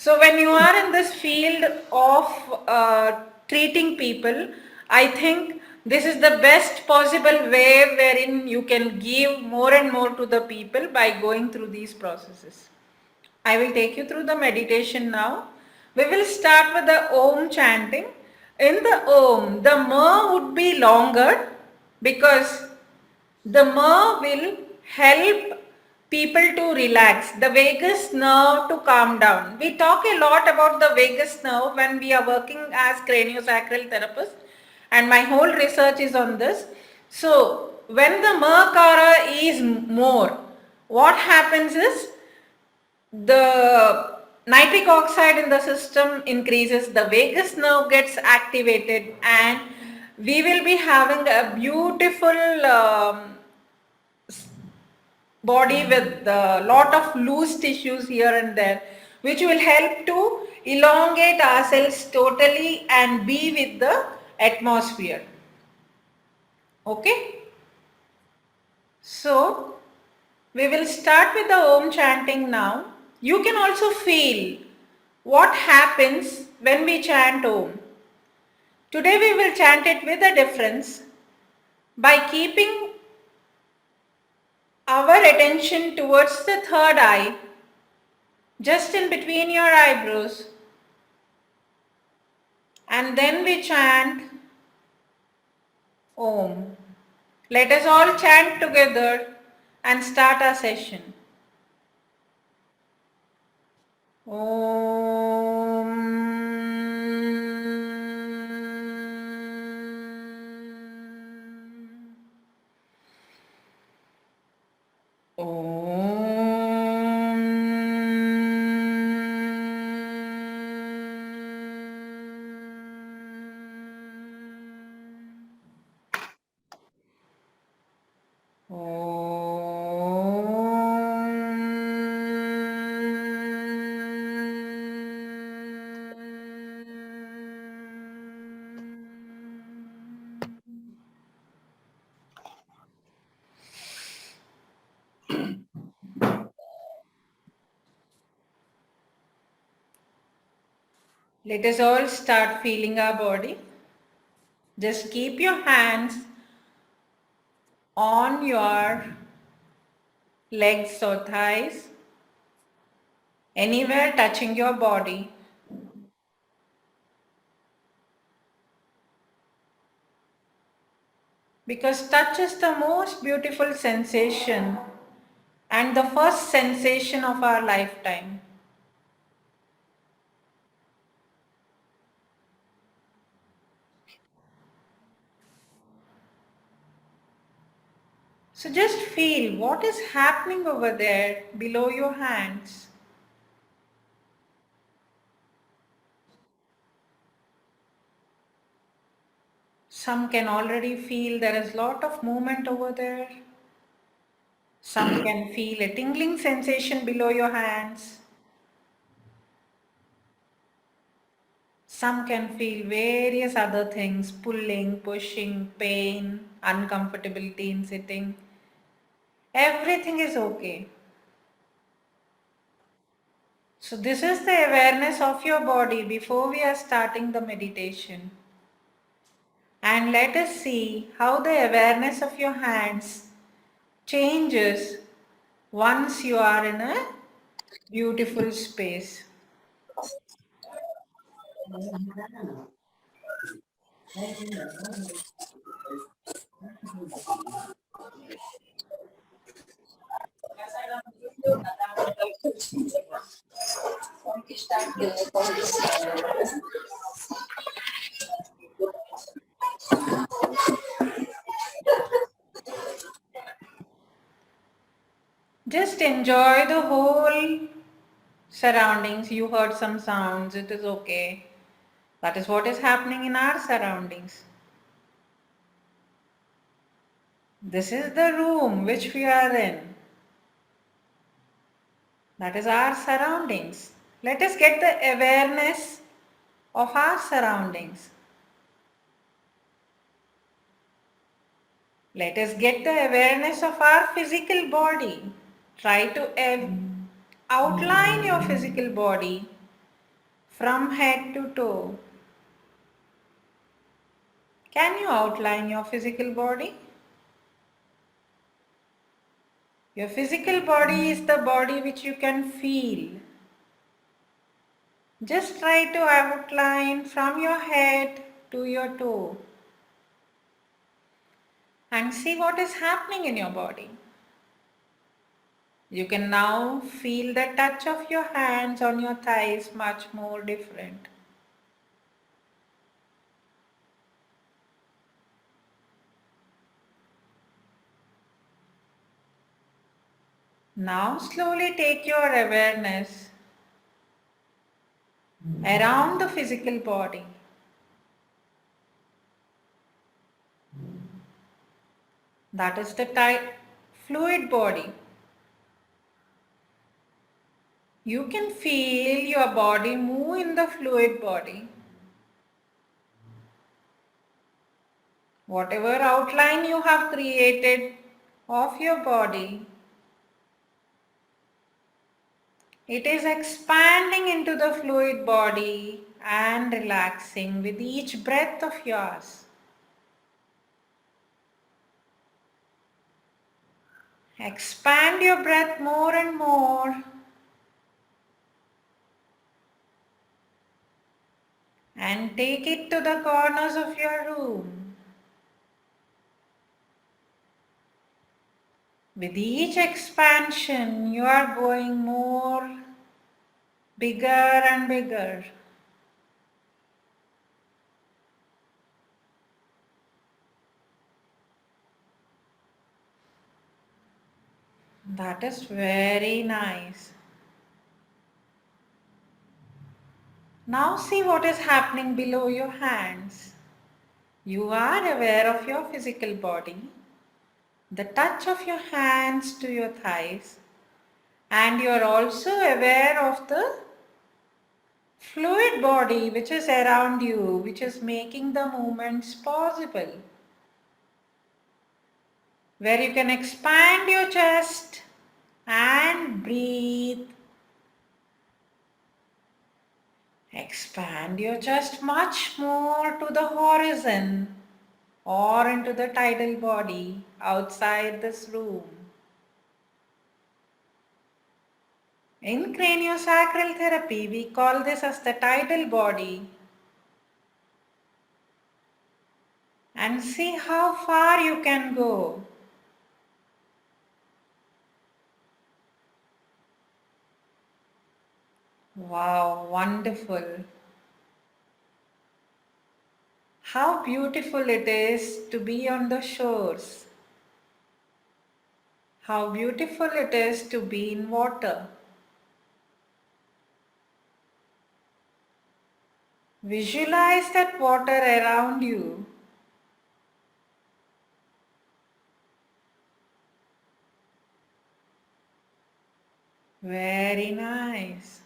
So when you are in this field of treating people, I think this is the best possible way wherein you can give more and more to the people by going through these processes. I will take you through the meditation now. We will start with the Om chanting. In the Om, the Ma would be longer because the Ma will help people to relax, the vagus nerve to calm down. We talk a lot about the vagus nerve when we are working as craniosacral therapists, and my whole research is on this. So, when the Makara is more, what happens is the nitric oxide in the system increases, the vagus nerve gets activated, and we will be having a beautiful body with a lot of loose tissues here and there, which will help to elongate ourselves totally and be with the atmosphere. Okay? So, we will start with the Om chanting now. You can also feel what happens when we chant Om. Today we will chant it with a difference by keeping our attention towards the third eye, just in between your eyebrows, and then we chant Om. Let us all chant together and start our session. Let us all start feeling our body. Just keep your hands on your legs or thighs, anywhere touching your body. Because touch is the most beautiful sensation and the first sensation of our lifetime. So just feel what is happening over there below your hands. Some can already feel there is a lot of movement over there. Some can feel a tingling sensation below your hands. Some can feel various other things, pulling, pushing, pain, uncomfortability in sitting. Everything is okay. So this is the awareness of your body before we are starting the meditation. And let us see how the awareness of your hands changes once you are in a beautiful space. Just enjoy the whole surroundings. You heard some sounds, it is okay. That is what is happening in our surroundings. This is the room which we are in. That is our surroundings. Let us get the awareness of our surroundings. Let us get the awareness of our physical body. Try to outline your physical body from head to toe. Can you outline your physical body? Your physical body is the body which you can feel. Just try to outline from your head to your toe and see what is happening in your body. You can now feel the touch of your hands on your thighs much more different. Now slowly take your awareness around the physical body. That is the fluid body. You can feel your body move in the fluid body. Whatever outline you have created of your body, it is expanding into the fluid body and relaxing with each breath of yours. Expand your breath more and more and take it to the corners of your room. With each expansion, you are going more bigger and bigger. That is very nice. Now see what is happening below your hands. You are aware of your physical body, the touch of your hands to your thighs, and you are also aware of the fluid body which is around you, which is making the movements possible. Where you can expand your chest and breathe. Expand your chest much more to the horizon or into the tidal body outside this room. In craniosacral therapy, we call this as the tidal body. And see how far you can go. Wow, wonderful. How beautiful it is to be on the shores. How beautiful it is to be in water. Visualize that water around you. Very nice.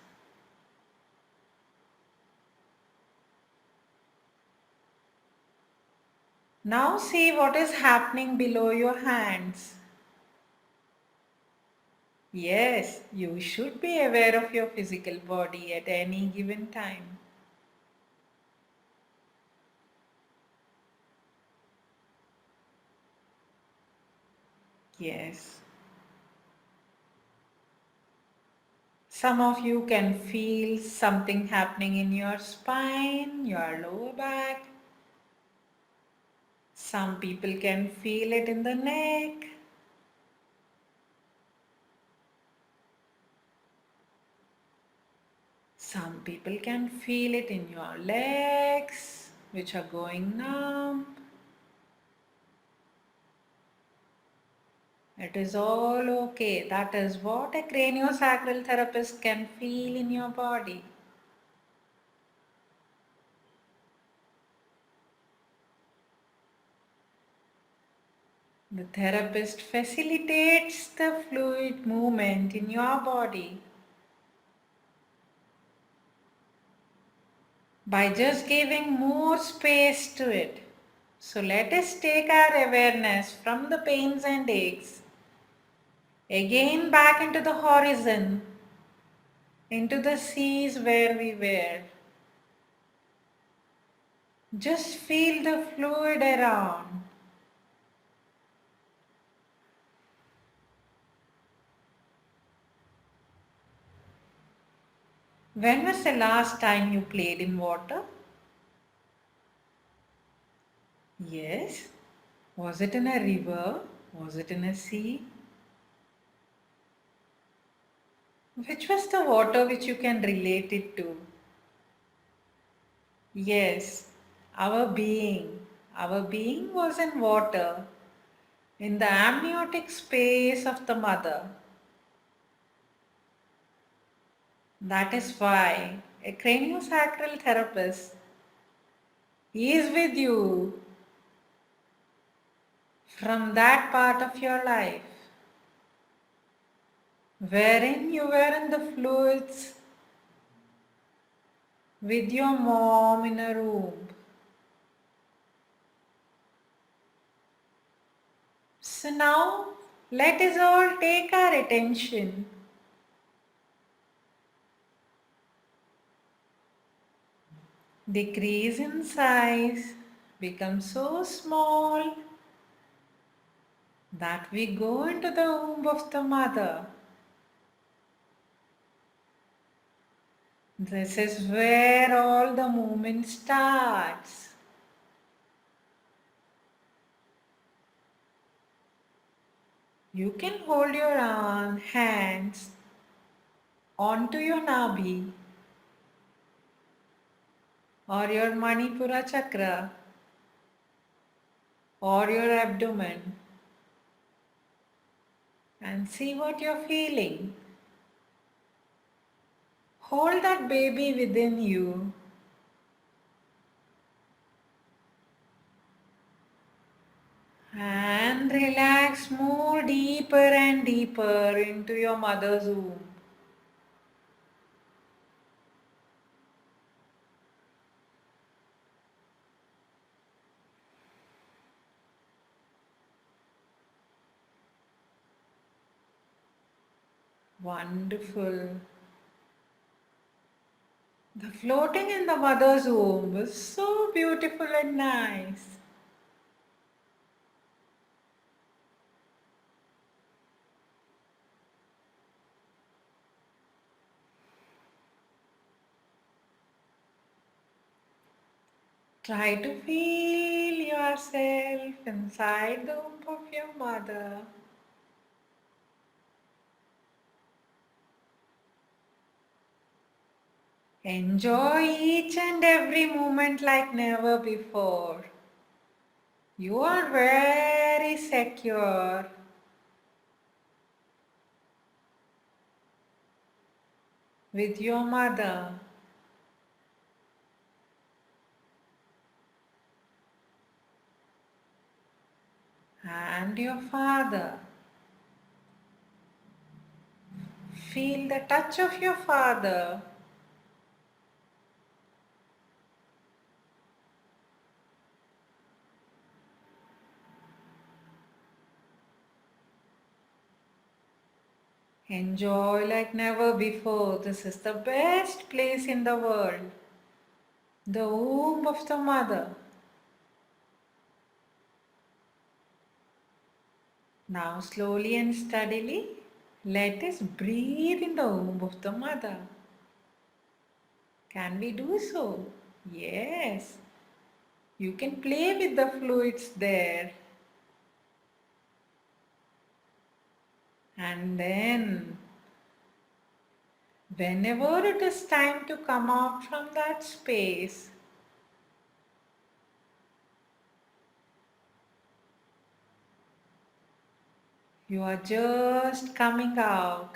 Now see what is happening below your hands. Yes, you should be aware of your physical body at any given time. Yes. Some of you can feel something happening in your spine, your lower back. Some people can feel it in the neck. Some people can feel it in your legs, which are going numb. It is all okay. That is what a craniosacral therapist can feel in your body. The therapist facilitates the fluid movement in your body by just giving more space to it. So let us take our awareness from the pains and aches again back into the horizon, into the seas where we were. Just feel the fluid around. When was the last time you played in water? Yes. Was it in a river? Was it in a sea? Which was the water which you can relate it to? Yes, our being. Our being was in water, in the amniotic space of the mother. That is why a craniosacral therapist is with you from that part of your life wherein you were in the fluids with your mom in a room. So now let us all take our attention. Decrease in size, become so small that we go into the womb of the mother. This is where all the movement starts. You can hold your hands onto your nabi or your Manipura chakra or your abdomen and see what you're feeling. Hold that baby within you and relax more deeper and deeper into your mother's womb. Wonderful. The floating in the mother's womb is so beautiful and nice. Try to feel yourself inside the womb of your mother. Enjoy each and every moment like never before. You are very secure with your mother and your father. Feel the touch of your father. Enjoy like never before. This is the best place in the world. The womb of the mother. Now slowly and steadily, let us breathe in the womb of the mother. Can we do so? Yes. You can play with the fluids there. And then, whenever it is time to come out from that space, you are just coming out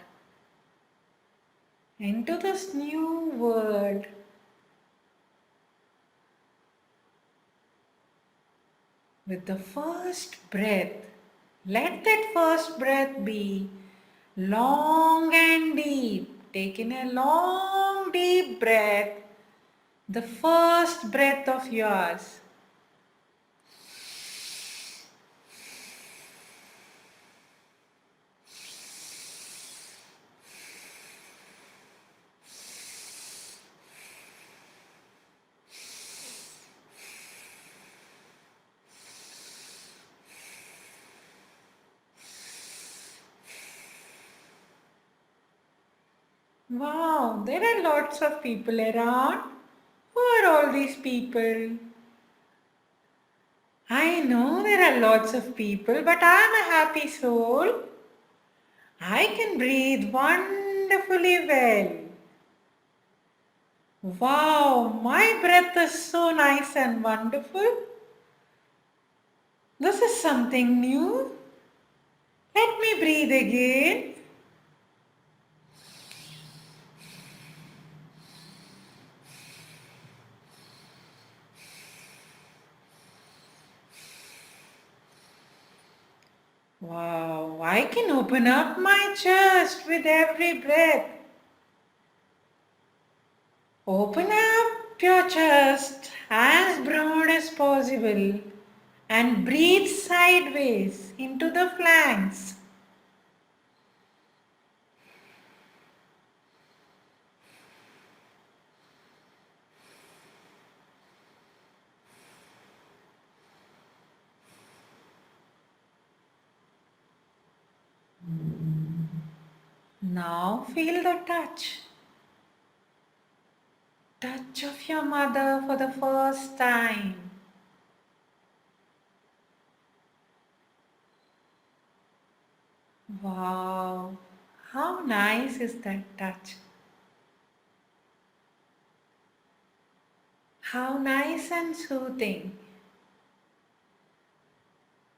into this new world with the first breath. Let that first breath be long and deep. Take in a long, deep breath, the first breath of yours. there are lots of people around. Who are all these people? I know there are lots of people, but I am a happy soul. I can breathe wonderfully well. Wow, my breath is so nice and wonderful. This is something new. Let me breathe again. Wow, I can open up my chest with every breath. Open up your chest as broad as possible and breathe sideways into the flanks. Now feel the touch. Touch of your mother for the first time. Wow, how nice is that touch? How nice and soothing.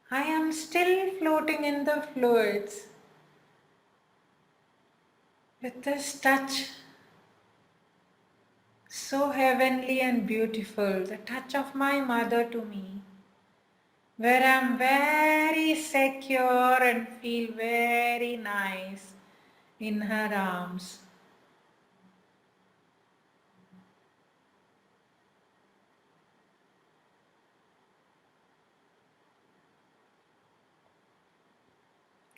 I am still floating in the fluids with this touch so heavenly and beautiful, the touch of my mother to me, where I'm very secure and feel very nice in her arms.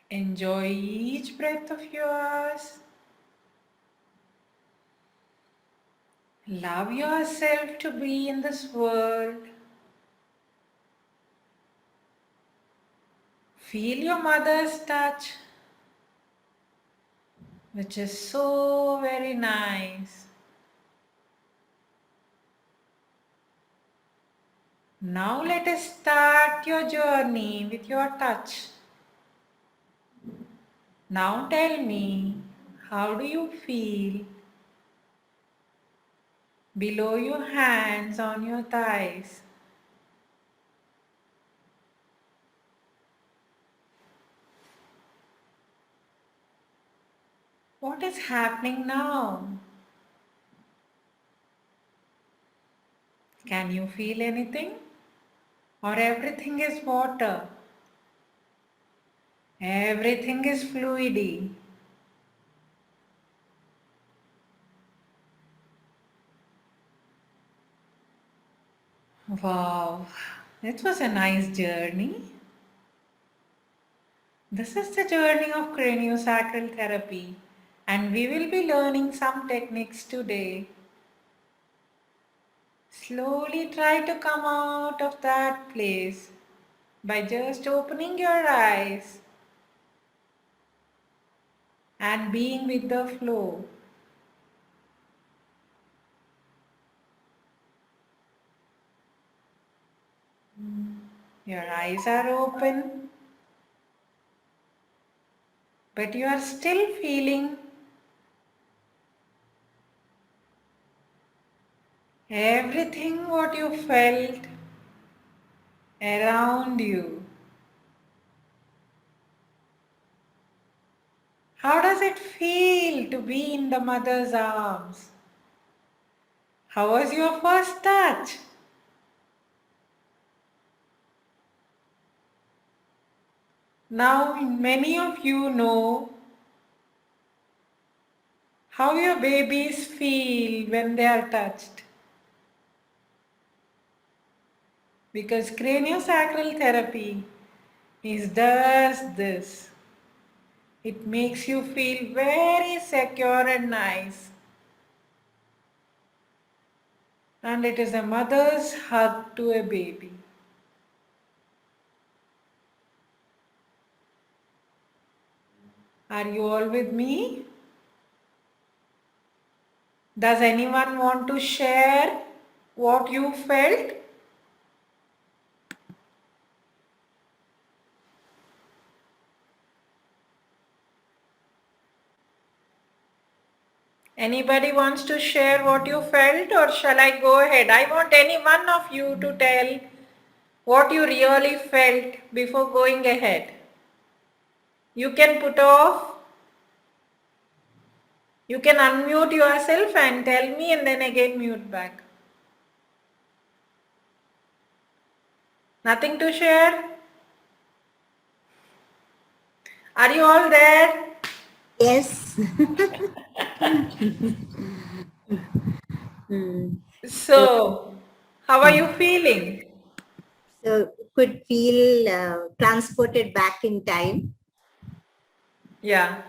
Enjoy each breath of yours. Love yourself to be in this world. Feel your mother's touch, which is so very nice. Now let us start your journey with your touch. Now tell me, how do you feel below your hands on your thighs? What is happening now? Can you feel anything? Or everything is water? Everything is fluidy. Wow, it was a nice journey. This is the journey of craniosacral therapy, and we will be learning some techniques today. Slowly try to come out of that place by just opening your eyes and being with the flow. Your eyes are open, but you are still feeling everything what you felt around you. How does it feel to be in the mother's arms? How was your first touch? Now, many of you know how your babies feel when they are touched. Because craniosacral therapy is does this. It makes you feel very secure and nice. And it is a mother's hug to a baby. Are you all with me? Does anyone want to share what you felt? Anybody wants to share what you felt, or shall I go ahead? I want any one of you to tell what you really felt before going ahead. You can put off, you can unmute yourself and tell me and then again mute back. Nothing to share? Are you all there? Yes. So, how are you feeling? So could feel transported back in time. Yeah.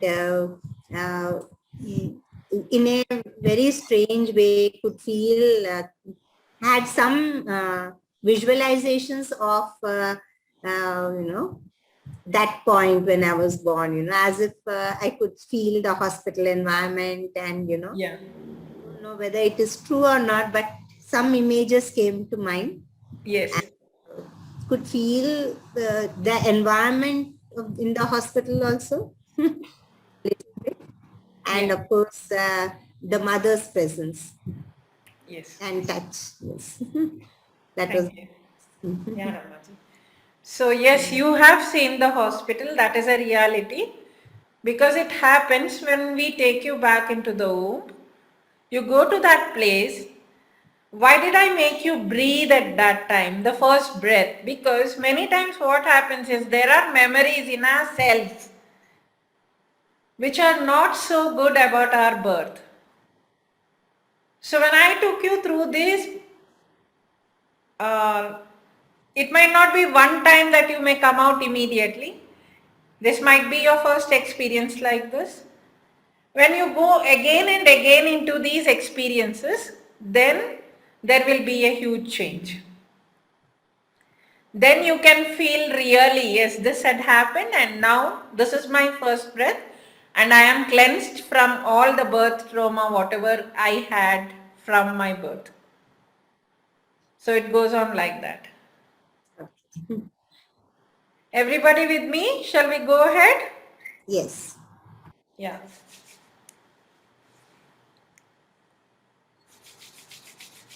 Uh, uh, in a very strange way, could feel had some visualizations of that point when I was born. As if I could feel the hospital environment, and Yeah. don't know whether it is true or not, but some images came to mind. Yes. Could feel the environment in the hospital also, little bit. And Yeah. of course, the mother's presence Yes. and touch. Yes, that was. Thank you. Yeah, Ramaji. So yes, you have seen the hospital. That is a reality because it happens when we take you back into the womb. You go to that place. Why did I make you breathe at that time, the first breath? Because many times what happens is there are memories in our cells which are not so good about our birth. So when I took you through this, uh, it might not be one time that you may come out immediately. This might be your first experience like this. When you go again and again into these experiences, then there will be a huge change. Then you can feel really, yes, this had happened and now this is my first breath and I am cleansed from all the birth trauma, whatever I had from my birth. So it goes on like that. Everybody with me? Shall we go ahead? Yes. Yeah.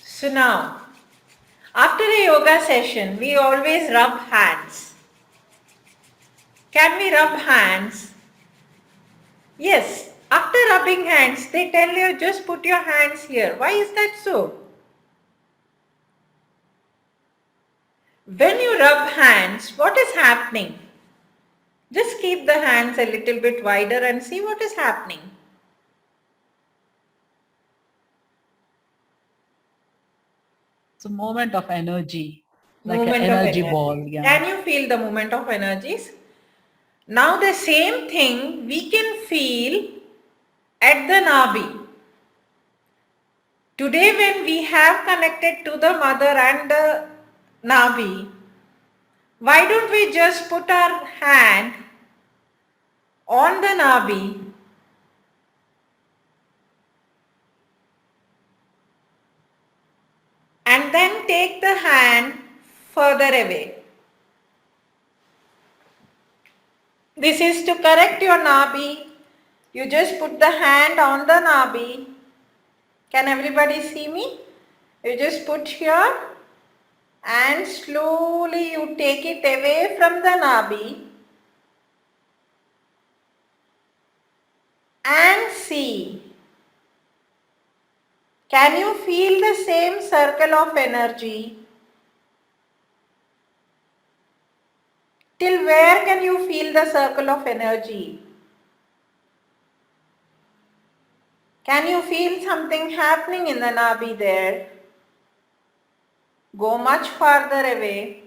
So now, after a yoga session, we always rub hands. Can we rub hands? Yes. After rubbing hands, they tell you just put your hands here. Why is that so? When you rub hands, what is happening? Just keep the hands a little bit wider and see what is happening. It's a moment of energy, like an Movement of energy energy. ball. Yeah. Can you feel the movement of energies? Now the same thing we can feel at the Nabi. Today when we have connected to the mother and the Nabi, why don't we just put our hand on the Nabi and then take the hand further away. This is to correct your Nabi. You just put the hand on the Nabi. Can everybody see me? You just put here and slowly you take it away from the Nabi and see. Can you feel the same circle of energy? Till where can you feel the circle of energy? Can you feel something happening in the Nabi there? Go much farther away.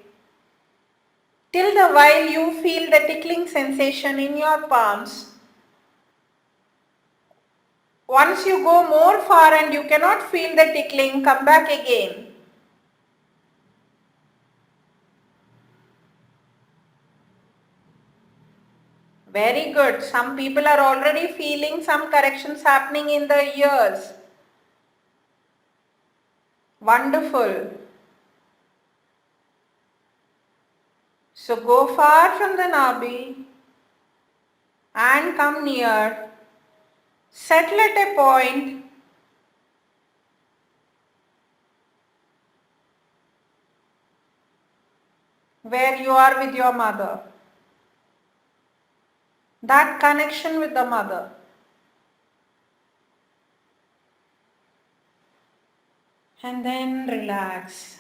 Till the while you feel the tickling sensation in your palms. Once you go more far and you cannot feel the tickling, come back again. Very good. Some people are already feeling some corrections happening in the ears. Wonderful. So go far from the Nabi and come near. Settle at a point where you are with your mother. That connection with the mother. And then relax.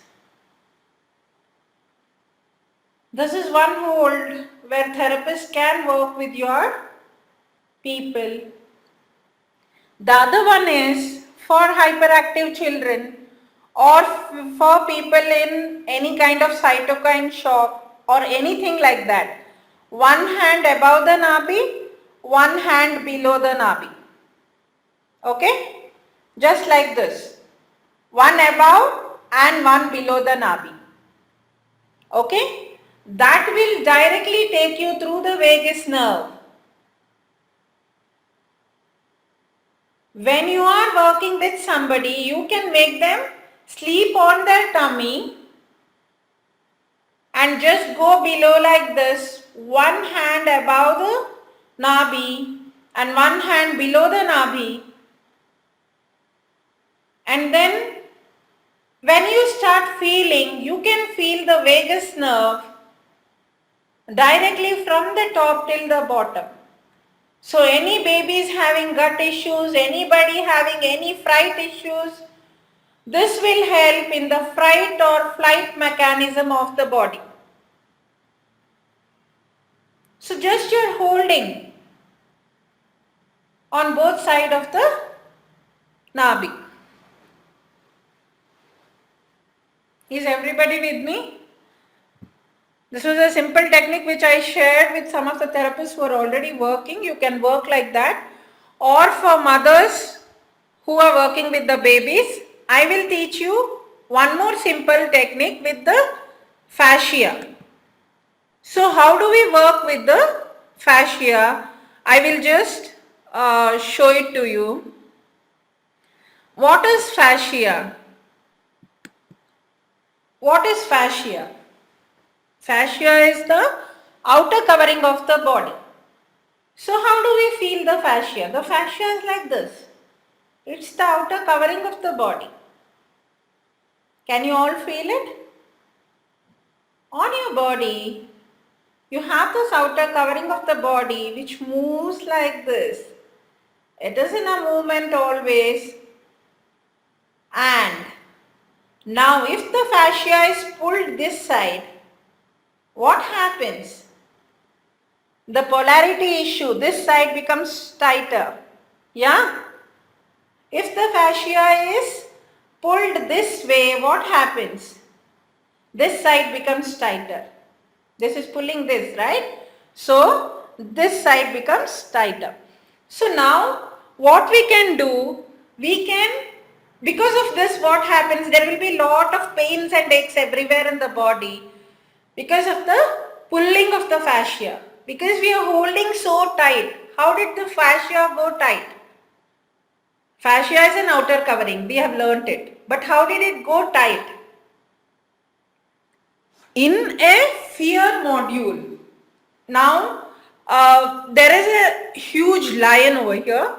This is one hold where therapists can work with your people. The other one is for hyperactive children or for people in any kind of cytokine shock or anything like that. One hand above the nabi, one hand below the nabi. Okay? Just like this. One above and one below the nabi. Okay? That will directly take you through the vagus nerve. When you are working with somebody, you can make them sleep on their tummy and just go below like this. One hand above the nabi and one hand below the nabi. And then when you start feeling, you can feel the vagus nerve directly from the top till the bottom. So any babies having gut issues, anybody having any fright issues, this will help in the fright or flight mechanism of the body. So just you're holding on both sides of the nabi. Is everybody with me? This was a simple technique which I shared with some of the therapists who are already working. You can work like that. Or for mothers who are working with the babies, I will teach you one more simple technique with the fascia. So how do we work with the fascia? I will just show it to you. What is fascia? What is fascia? Fascia is the outer covering of the body. So how do we feel the fascia? The fascia is like this. It's the outer covering of the body. Can you all feel it? On your body, you have this outer covering of the body which moves like this. It is in a movement always. And now if the fascia is pulled this side, what happens? The polarity issue, this side becomes tighter. Yeah? If the fascia is pulled this way, what happens? This side becomes tighter. This is pulling this, right? So, this side becomes tighter. So now, what we can do, because of this what happens, there will be lot of pains and aches everywhere in the body. Because of the pulling of the fascia. Because we are holding so tight. How did the fascia go tight? Fascia is an outer covering. We have learnt it. But how did it go tight? In a fear module. Now, there is a huge lion over here.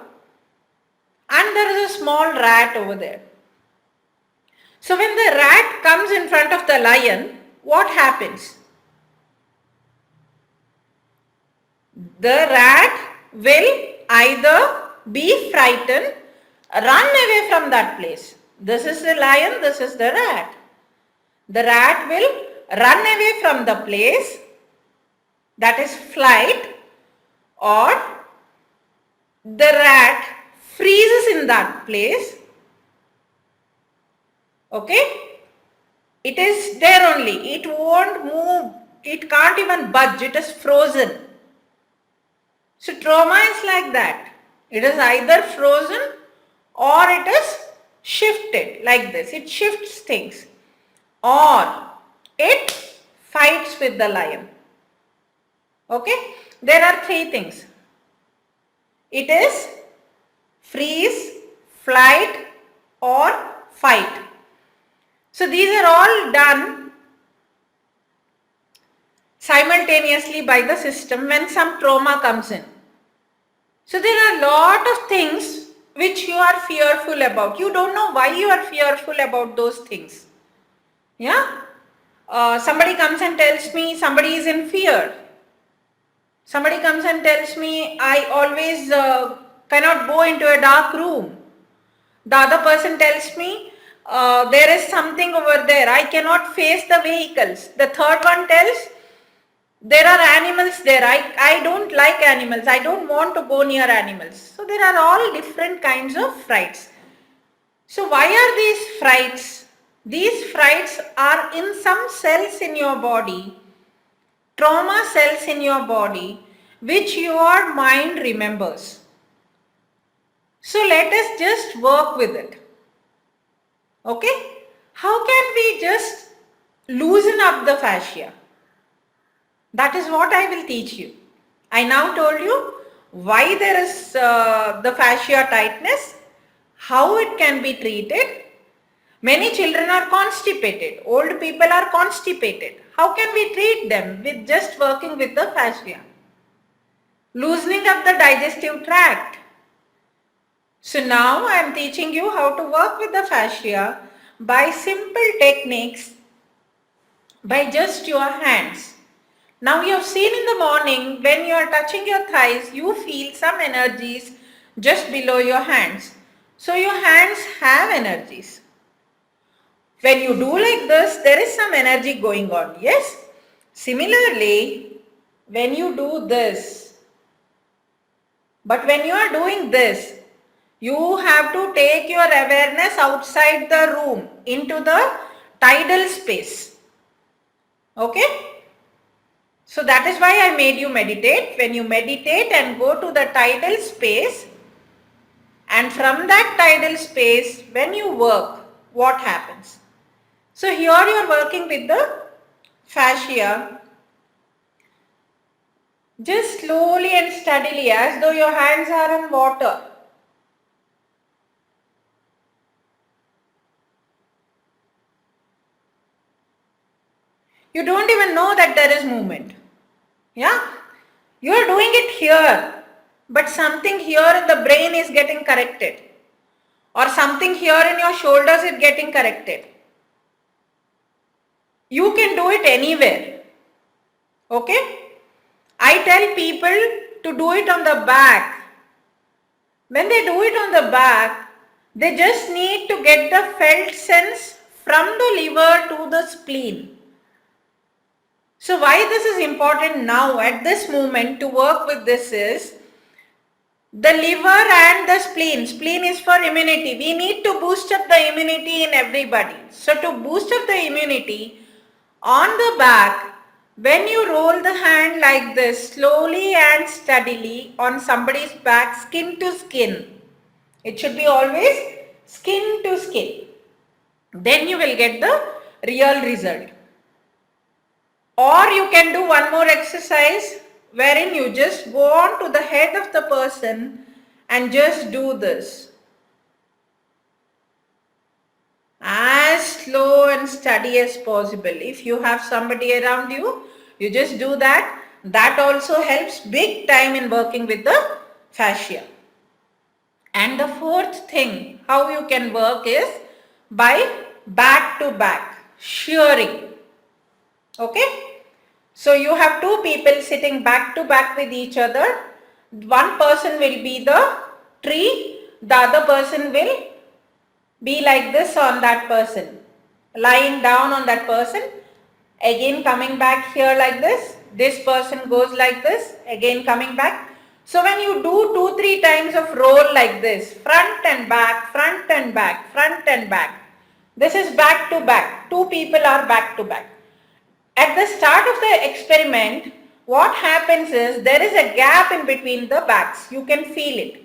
And there is a small rat over there. So when the rat comes in front of the lion, what happens? The rat will either be frightened, run away from that place. This is the lion, this is the rat. The rat will run away from the place, that is flight, or the rat freezes in that place. Okay? It is there only. It won't move. It can't even budge. It is frozen. So trauma is like that. It is either frozen or it is shifted like this. It shifts things. Or it fights with the lion. Okay? There are three things. It is freeze, flight or fight. So these are all done simultaneously by the system when some trauma comes in. So there are a lot of things which you are fearful about. You don't know why you are fearful about those things. Yeah? Somebody comes and tells me somebody is in fear. Somebody comes and tells me I always cannot go into a dark room. The other person tells me there is something over there. I cannot face the vehicles. The third one tells there are animals there. I don't like animals. I don't want to go near animals. So there are all different kinds of frights. So why are these frights? These frights are in some cells in your body, trauma cells in your body, which your mind remembers. So let us just work with it. Okay? How can we just loosen up the fascia? That is what I will teach you. I now told you why there is the fascia tightness, how it can be treated. Many children are constipated. Old people are constipated. How can we treat them? With just working with the fascia. Loosening up the digestive tract. So now I am teaching you how to work with the fascia by simple techniques by just your hands. Now you have seen in the morning when you are touching your thighs, you feel some energies just below your hands. So your hands have energies. When you do like this, there is some energy going on. Yes? Similarly, when you do this, but when you are doing this, you have to take your awareness outside the room into the tidal space. Okay? So that is why I made you meditate. When you meditate and go to the tidal space, and from that tidal space, when you work, what happens? So here you are working with the fascia. Just slowly and steadily, as though your hands are in water. You don't even know that there is movement. Yeah? You are doing it here, but something here in the brain is getting corrected. Or something here in your shoulders is getting corrected. You can do it anywhere. Okay? I tell people to do it on the back. When they do it on the back, they just need to get the felt sense from the liver to the spleen. So why this is important now at this moment to work with this is the liver and the spleen. Spleen is for immunity. We need to boost up the immunity in everybody. So to boost up the immunity, on the back, when you roll the hand like this, slowly and steadily on somebody's back, skin to skin. It should be always skin to skin. Then you will get the real result. Or you can do one more exercise wherein you just go on to the head of the person and just do this. As slow and steady as possible. If you have somebody around you, you just do that. That also helps big time in working with the fascia. And the fourth thing, how you can work is by back to back, shearing. Okay? So you have two people sitting back to back with each other. One person will be the tree, the other person will be like this on that person, lying down on that person, again coming back here like this person goes like this, again coming back. So when you do 2-3 times of roll like this, front and back, front and back, front and back, this is back to back, two people are back to back. At the start of the experiment, what happens is there is a gap in between the backs, you can feel it.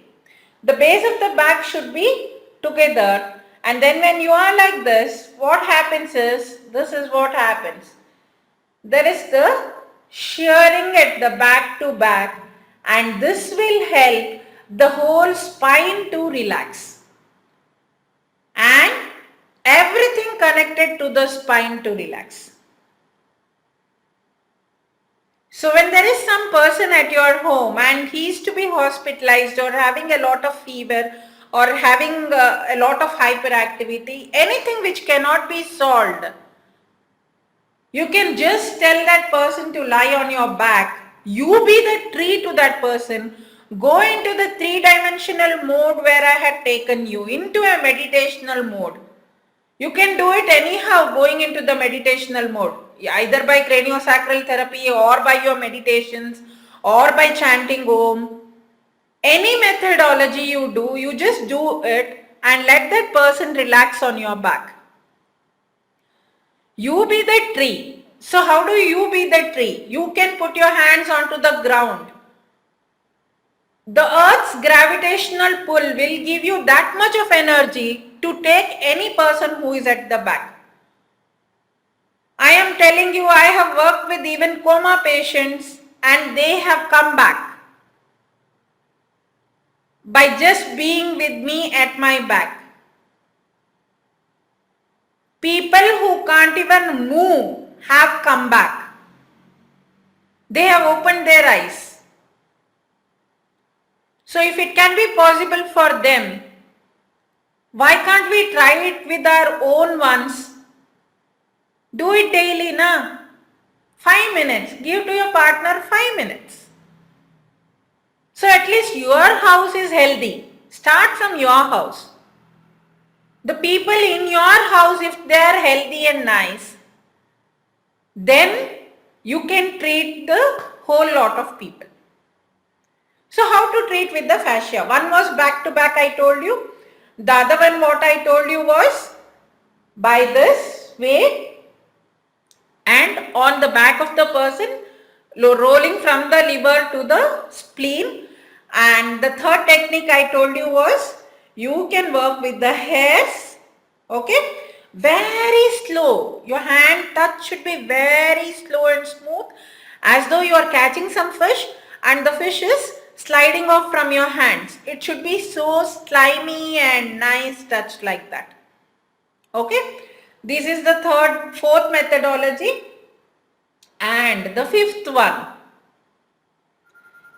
The base of the back should be together. And then when you are like this, what happens is, this is what happens. There is the shearing at the back to back, and this will help the whole spine to relax. And everything connected to the spine to relax. So when there is some person at your home and he is to be hospitalized or having a lot of fever or having a lot of hyperactivity, anything which cannot be solved, you can just tell that person to lie on your back. You be the tree to that person. Go into the three-dimensional mode where I had taken you, into a meditational mode. You can do it anyhow going into the meditational mode, either by craniosacral therapy or by your meditations or by chanting Om. Any methodology you do, you just do it and let that person relax on your back. You be the tree. So how do you be the tree? You can put your hands onto the ground. The earth's gravitational pull will give you that much of energy to take any person who is at the back. I am telling you, I have worked with even coma patients and they have come back by just being with me at my back. People who can't even move have come back. They have opened their eyes. So if it can be possible for them, why can't we try it with our own ones? Do it daily, na? 5 minutes. Give to your partner 5 minutes. So at least your house is healthy. Start from your house. The people in your house, if they are healthy and nice, then you can treat the whole lot of people. So how to treat with the fascia? One was back to back, I told you. The other one, what I told you, was by this way and on the back of the person, rolling from the liver to the spleen. And the third technique I told you was, you can work with the hairs, okay? Very slow. Your hand touch should be very slow and smooth, as though you are catching some fish and the fish is sliding off from your hands. It should be so slimy and nice touch like that. Okay? This is the fourth methodology. And the fifth one,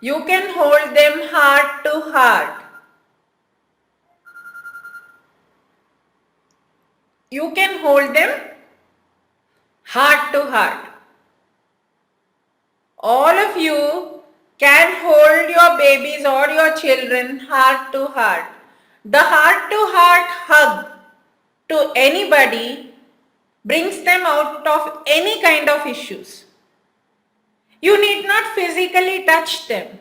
you can hold them heart to heart. You can hold them heart to heart. All of you can hold your babies or your children heart to heart. The heart to heart hug to anybody brings them out of any kind of issues. You need not physically touch them.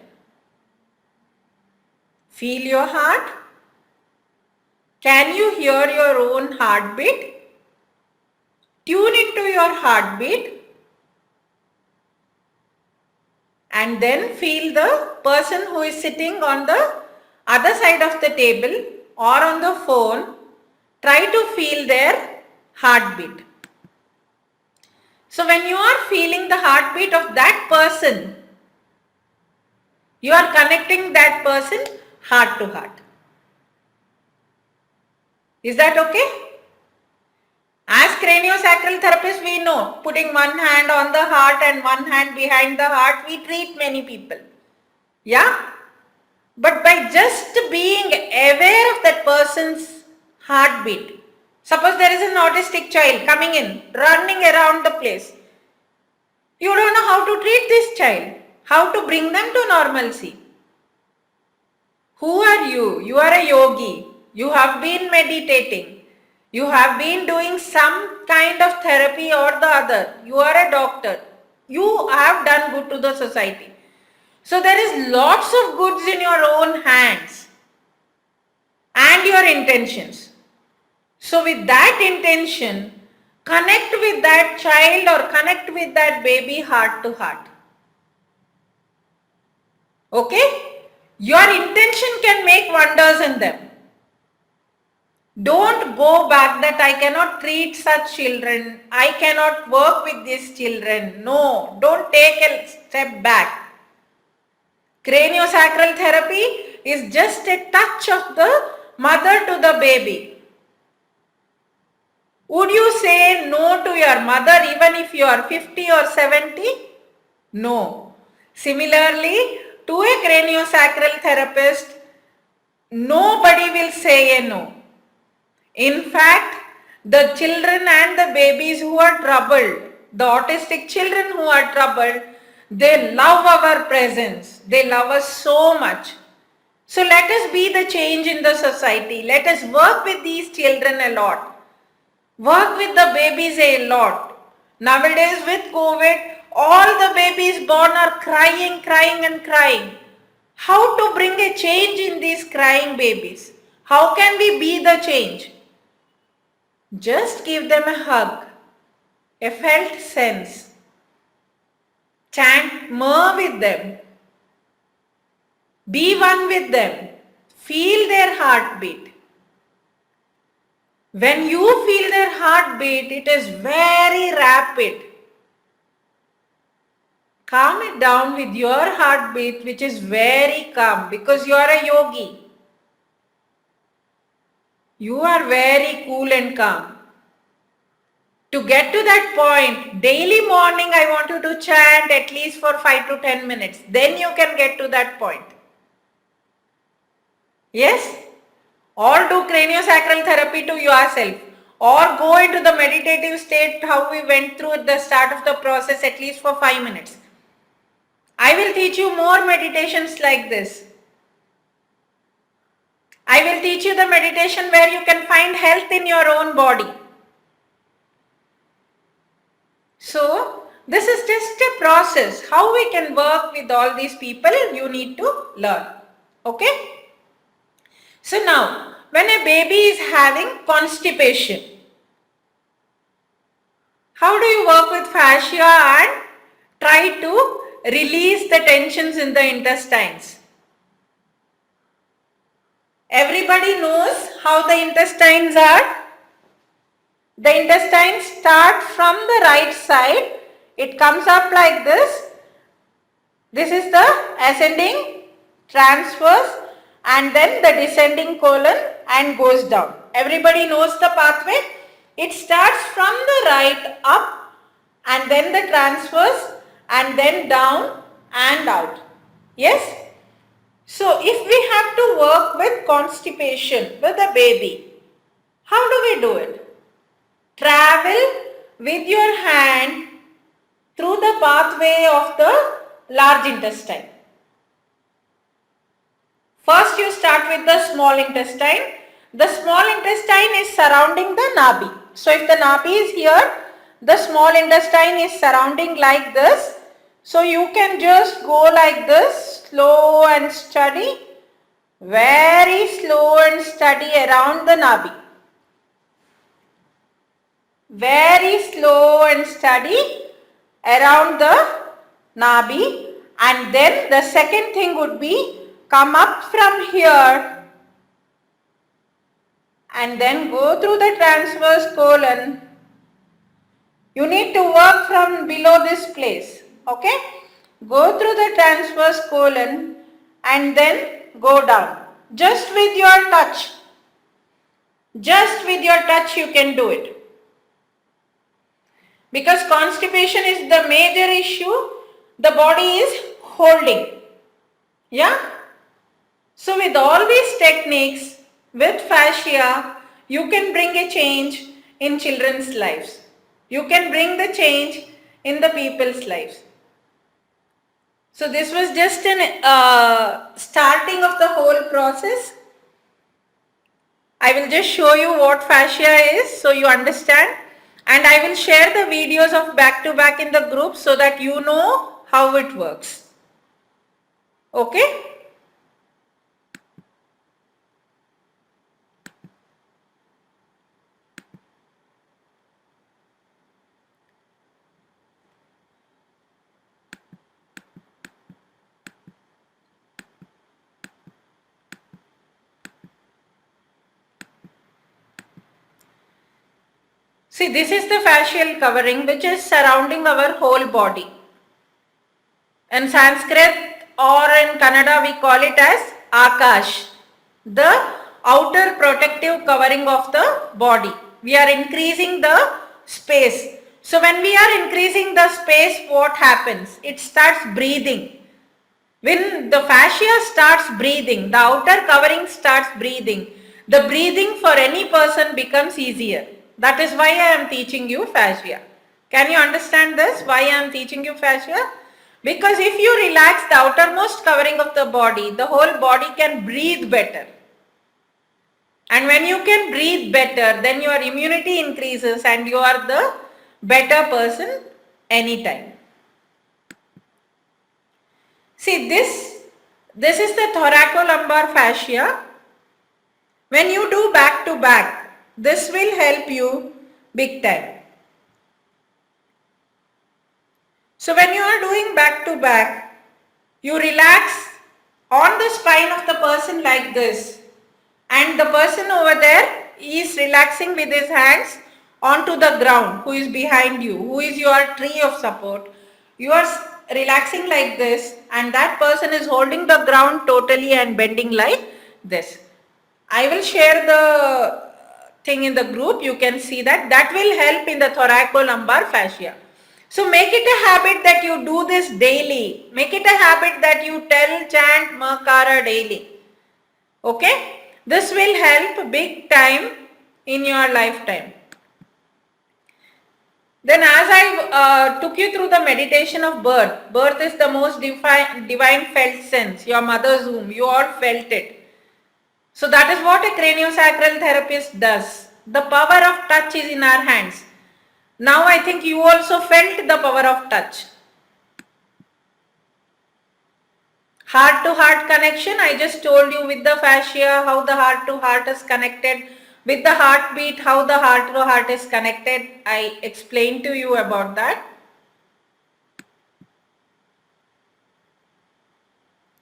Feel your heart. Can you hear your own heartbeat? Tune into your heartbeat and then feel the person who is sitting on the other side of the table or on the phone. Try to feel their heartbeat. So when you are feeling the heartbeat of that person, you are connecting that person heart to heart. Is that okay? As craniosacral therapists, we know putting one hand on the heart and one hand behind the heart, we treat many people. Yeah? But by just being aware of that person's heartbeat, suppose there is an autistic child coming in, running around the place. You don't know how to treat this child, how to bring them to normalcy. Who are you? You are a yogi. You have been meditating. You have been doing some kind of therapy or the other. You are a doctor. You have done good to the society. So there is lots of goods in your own hands and your intentions. So with that intention, connect with that child or connect with that baby heart to heart. Okay? Your intention can make wonders in them. Don't go back that I cannot treat such children. I cannot work with these children. No, don't take a step back. Craniosacral therapy is just a touch of the mother to the baby. Would you say no to your mother even if you are 50 or 70? No. Similarly, to a craniosacral therapist, nobody will say a no. In fact, the children and the babies who are troubled, the autistic children who are troubled, they love our presence. They love us so much. So let us be the change in the society. Let us work with these children a lot. Work with the babies a lot. Nowadays with COVID, all the babies born are crying and crying. How to bring a change in these crying babies? How can we be the change? Just give them a hug, a felt sense. Chant "Ma" with them. Be one with them. Feel their heartbeat. When you feel their heartbeat, it is very rapid. Calm it down with your heartbeat, which is very calm, because you are a yogi. You are very cool and calm. To get to that point, daily morning I want you to chant at least for 5 to 10 minutes. Then you can get to that point. Yes? Or do craniosacral therapy to yourself. Or go into the meditative state how we went through at the start of the process at least for 5 minutes. I will teach you more meditations like this. I will teach you the meditation where you can find health in your own body. So, this is just a process. How we can work with all these people, you need to learn. Okay? So now, when a baby is having constipation, how do you work with fascia and try to release the tensions in the intestines? Everybody knows how the intestines are. The intestines start from the right side. It comes up like this. This is the ascending transverse and then the descending colon and goes down. Everybody knows the pathway. It starts from the right up and then the transverse and then down and out. Yes? So if we have to work with constipation with a baby, how do we do it? Travel with your hand through the pathway of the large intestine. First you start with the small intestine. The small intestine is surrounding the nabi. So if the nabi is here, the small intestine is surrounding like this. So you can just go like this, slow and steady, very slow and steady around the nabi. Very slow and steady around the nabi, and then the second thing would be come up from here and then go through the transverse colon. You need to work from below this place. Okay? Go through the transverse colon and then go down. Just with your touch. Just with your touch you can do it. Because constipation is the major issue, the body is holding. Yeah? So with all these techniques, with fascia, you can bring a change in children's lives. You can bring the change in the people's lives. So this was just an starting of the whole process. I will just show you what fascia is so you understand. And I will share the videos of back to back in the group so that you know how it works. Okay? See, this is the fascial covering which is surrounding our whole body. In Sanskrit or in Kannada we call it as Akash, the outer protective covering of the body. We are increasing the space. So when we are increasing the space, what happens? It starts breathing. When the fascia starts breathing, the outer covering starts breathing, the breathing for any person becomes easier. That is why I am teaching you fascia. Can you understand this? Why I am teaching you fascia? Because if you relax the outermost covering of the body, the whole body can breathe better. And when you can breathe better, then your immunity increases and you are the better person anytime. See this is the thoracolumbar fascia. When you do back to back, this will help you big time. So when you are doing back to back, you relax on the spine of the person like this, and the person over there is relaxing with his hands onto the ground, who is behind you, who is your tree of support. You are relaxing like this, and that person is holding the ground totally and bending like this. I will share the thing in the group. You can see that. That will help in the thoracolumbar fascia. So make it a habit that you do this daily. Make it a habit that you chant Makara daily. Okay? This will help big time in your lifetime. Then as I took you through the meditation of birth, birth is the most divine felt sense, your mother's womb, you all felt it. So that is what a craniosacral therapist does. The power of touch is in our hands. Now I think you also felt the power of touch. Heart to heart connection, I just told you with the fascia how the heart to heart is connected. With the heartbeat, how the heart to heart is connected. I explained to you about that.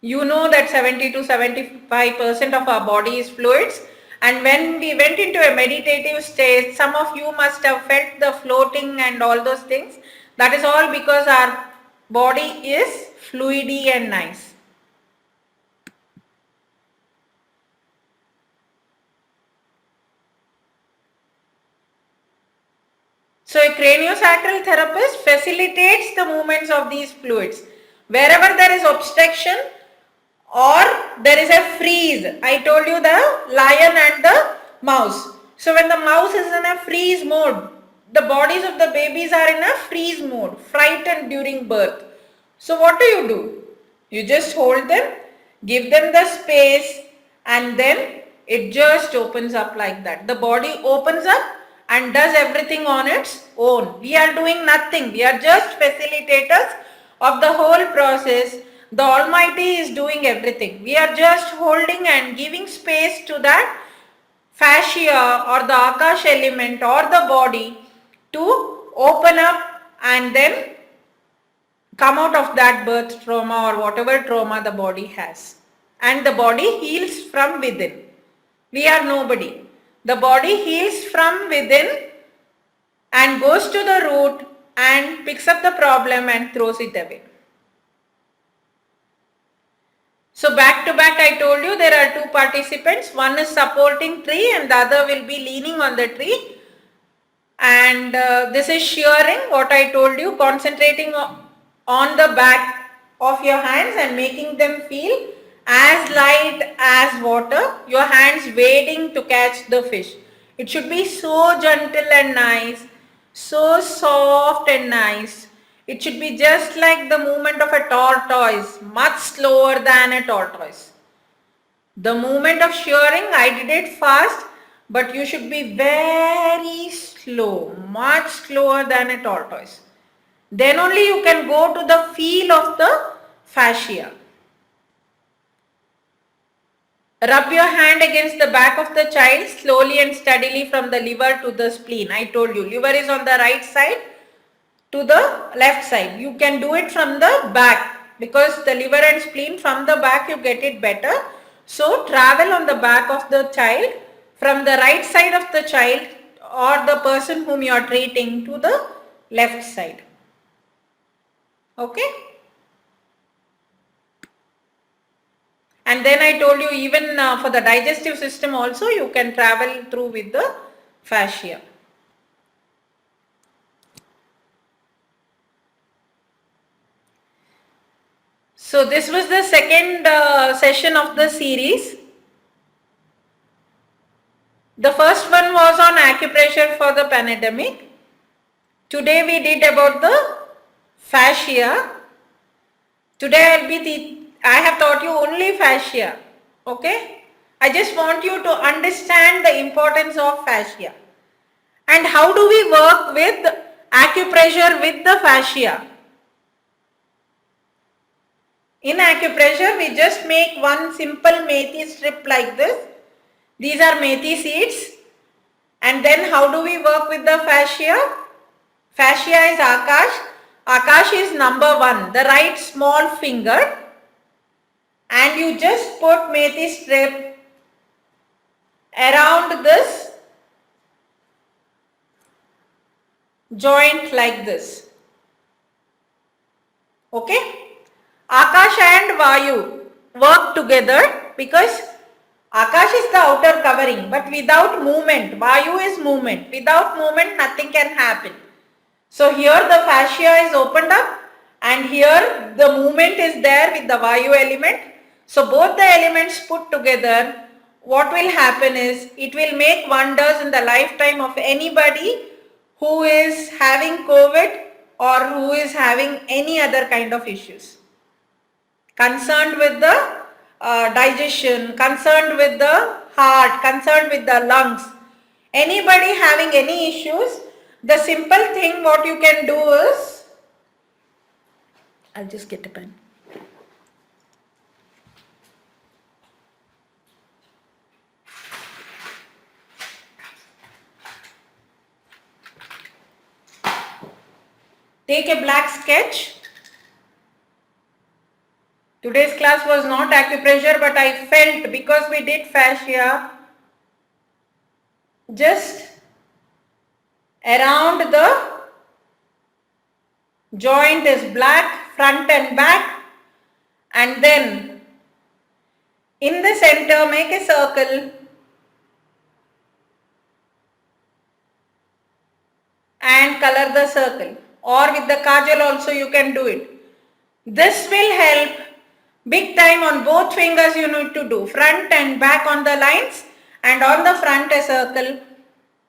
You know that 70 to 75% of our body is fluids, and when we went into a meditative state, some of you must have felt the floating and all those things. That is all because our body is fluidy and nice. So a craniosacral therapist facilitates the movements of these fluids. Wherever there is obstruction or there is a freeze, I told you the lion and the mouse. So when the mouse is in a freeze mode, the bodies of the babies are in a freeze mode, frightened during birth. So what do? You just hold them, give them the space, and then it just opens up like that. The body opens up and does everything on its own. We are doing nothing. We are just facilitators of the whole process. The Almighty is doing everything. We are just holding and giving space to that fascia or the Akash element or the body to open up and then come out of that birth trauma or whatever trauma the body has. And the body heals from within. We are nobody. The body heals from within and goes to the root and picks up the problem and throws it away. So back to back I told you there are two participants. One is supporting tree and the other will be leaning on the tree. And this is shearing, what I told you, concentrating on the back of your hands and making them feel as light as water, your hands wading to catch the fish. It should be so gentle and nice, so soft and nice. It should be just like the movement of a tortoise, much slower than a tortoise. The movement of shearing, I did it fast, but you should be very slow, much slower than a tortoise. Then only you can go to the feel of the fascia. Rub your hand against the back of the child slowly and steadily from the liver to the spleen. I told you, liver is on the right side to the left side. You can do it from the back because the liver and spleen from the back you get it better. So travel on the back of the child from the right side of the child or the person whom you are treating to the left side. Okay? And then I told you even for the digestive system also you can travel through with the fascia. So this was the second session of the series. The first one was on acupressure for the pandemic. Today we did about the fascia. Today I have taught you only fascia. Okay? I just want you to understand the importance of fascia. And how do we work with acupressure with the fascia? In acupressure, we just make one simple methi strip like this. These are methi seeds. And then how do we work with the fascia? Fascia is Akash. Akash is number 1, the right small finger. And you just put methi strip around this joint like this. Okay? Akash and Vayu work together because Akash is the outer covering, but without movement, Vayu is movement. Without movement, nothing can happen. So here the fascia is opened up and here the movement is there with the Vayu element. So both the elements put together, what will happen is it will make wonders in the lifetime of anybody who is having COVID or who is having any other kind of issues. Concerned with the digestion, concerned with the heart, concerned with the lungs. Anybody having any issues, the simple thing what you can do is, I'll just get a pen. Take a black sketch. Today's class was not acupressure, but I felt because we did fascia, just around the joint is black, front and back, and then in the center make a circle and color the circle, or with the kajal also you can do it. This will help big time. On both fingers you need to do front and back on the lines, and on the front a circle.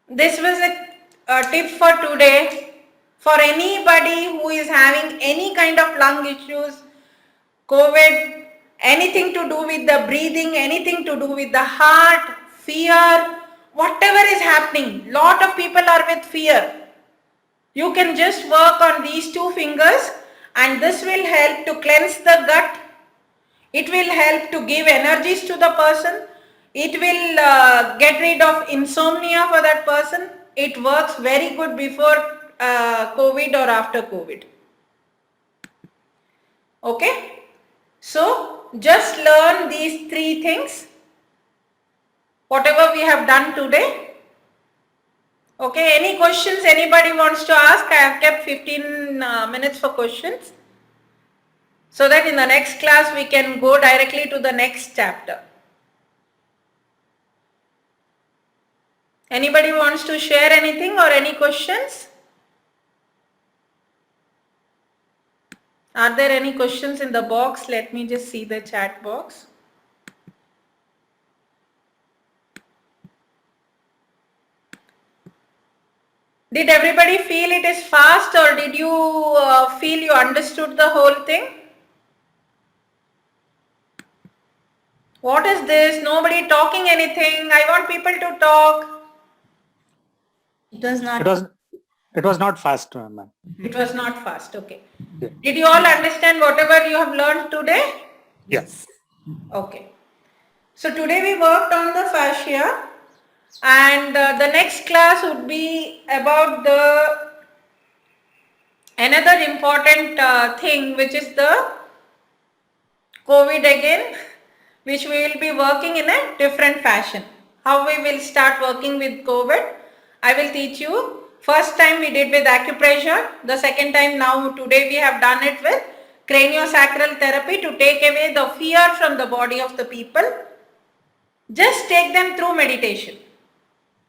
This was a tip for today for anybody who is having any kind of lung issues, COVID, anything to do with the breathing, anything to do with the heart, fear, whatever is happening. Lot of people are with fear. You can just work on these 2 fingers and this will help to cleanse the gut. It will help to give energies to the person. It will get rid of insomnia for that person. It works very good before COVID or after COVID. Okay? So, just learn these 3 things. Whatever we have done today. Okay, any questions anybody wants to ask? I have kept 15 minutes for questions, so that in the next class we can go directly to the next chapter. Anybody wants to share anything or any questions? Are there any questions in the box? Let me just see the chat box. Did everybody feel it is fast, or did you feel you understood the whole thing? What is this? Nobody talking anything. I want people to talk. It was not. It was not fast, ma'am. It was not fast. Okay. Yeah. Did you all understand whatever you have learned today? Yes. Okay. So today we worked on the fascia, and the next class would be about another important thing, which is the COVID again, which we will be working in a different fashion. How we will start working with COVID, I will teach you. First time we did with acupressure, the second time now today we have done it with craniosacral therapy to take away the fear from the body of the people. Just take them through meditation.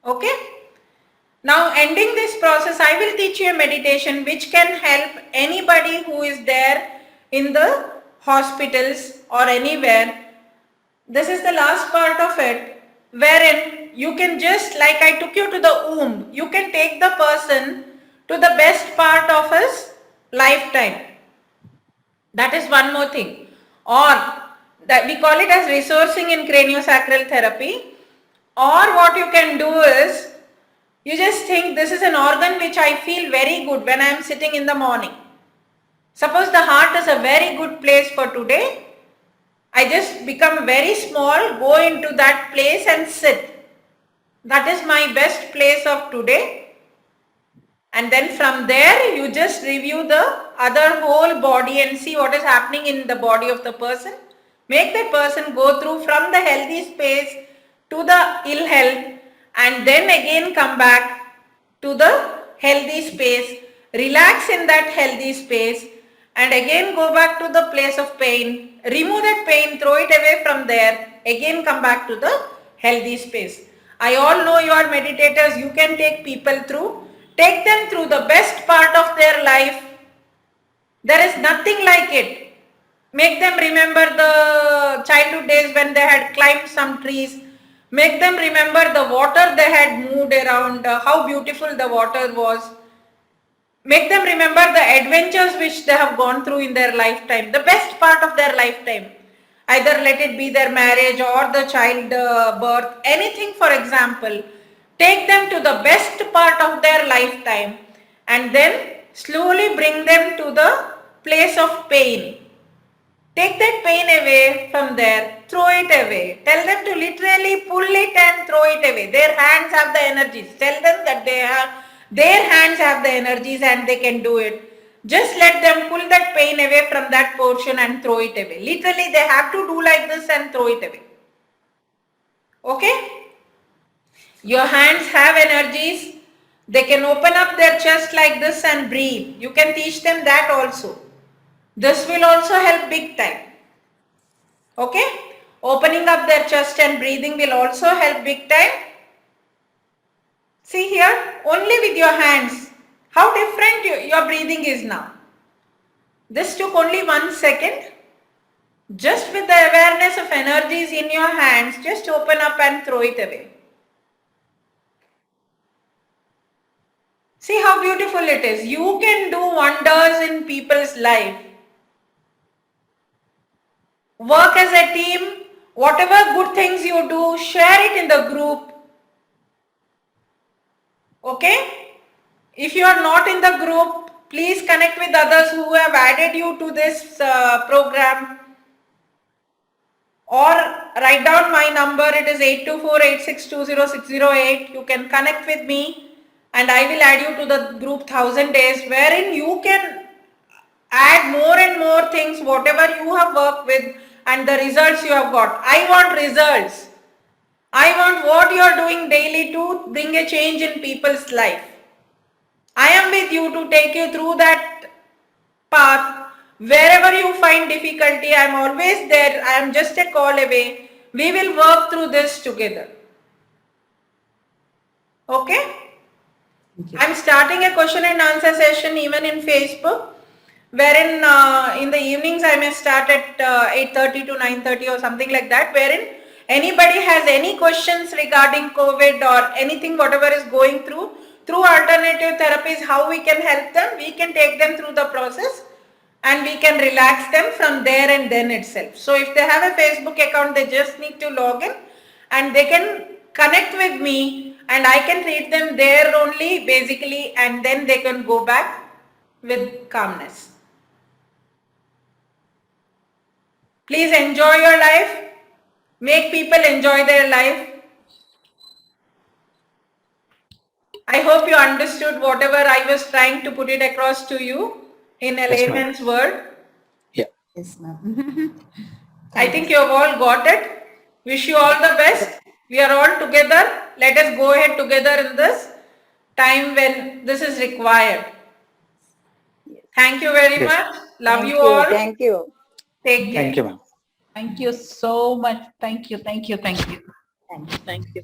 Okay? Now ending this process, I will teach you a meditation which can help anybody who is there in the hospitals or anywhere, this is the last part of it, wherein you can just, like I took you to the womb, you can take the person to the best part of his lifetime. That is one more thing. Or that we call it as resourcing in craniosacral therapy. Or what you can do is, you just think this is an organ which I feel very good when I am sitting in the morning. Suppose the heart is a very good place for today. I just become very small, go into that place and sit. That is my best place of today. And then from there you just review the other whole body and see what is happening in the body of the person. Make that person go through from the healthy space to the ill health and then again come back to the healthy space, relax in that healthy space and again go back to the place of pain, remove that pain, throw it away from there, again come back to the healthy space. I all know you are meditators, you can take people through, take them through the best part of their life. There is nothing like it. Make them remember the childhood days when they had climbed some trees. Make them remember the water they had moved around, how beautiful the water was. Make them remember the adventures which they have gone through in their lifetime, the best part of their lifetime. Either let it be their marriage or the child birth, anything for example. Take them to the best part of their lifetime and then slowly bring them to the place of pain. Take that pain away from there, throw it away. Tell them to literally pull it and throw it away. Their hands have the energies. Tell them that their hands have the energies and they can do it. Just let them pull that pain away from that portion and throw it away. Literally they have to do like this and throw it away. Okay? Your hands have energies. They can open up their chest like this and breathe. You can teach them that also. This will also help big time. Okay? Opening up their chest and breathing will also help big time. See here, only with your hands, how different your breathing is now. This took only 1 second. Just with the awareness of energies in your hands, just open up and throw it away. See how beautiful it is. You can do wonders in people's life. Work as a team. Whatever good things you do, share it in the group. Okay? If you are not in the group, please connect with others who have added you to this program. Or write down my number. It is 8248620608. You can connect with me. And I will add you to the group 1000 days wherein you can add more and more things, whatever you have worked with and the results you have got. I want results. I want what you are doing daily to bring a change in people's life. I am with you to take you through that path. Wherever you find difficulty, I am always there. I am just a call away. We will work through this together. Okay? I am starting a question and answer session even in Facebook, wherein in the evenings I may start at 8:30 to 9:30 or something like that, wherein anybody has any questions regarding COVID or anything whatever is going through alternative therapies, how we can help them, we can take them through the process and we can relax them from there and then itself. So if they have a Facebook account, they just need to log in and they can connect with me and I can treat them there only basically and then they can go back with calmness. Please enjoy your life. Make people enjoy their life. I hope you understood whatever I was trying to put it across to you in a layman's word. Yeah. Yes, ma'am. I think you have all got it. Wish you all the best. We are all together. Let us go ahead together in this time when this is required. Thank you very much. Love you all. Thank you. Take care. Thank you, ma'am. Thank you so much. Thank you. Thank you. Thank you. Thank you. Thank you.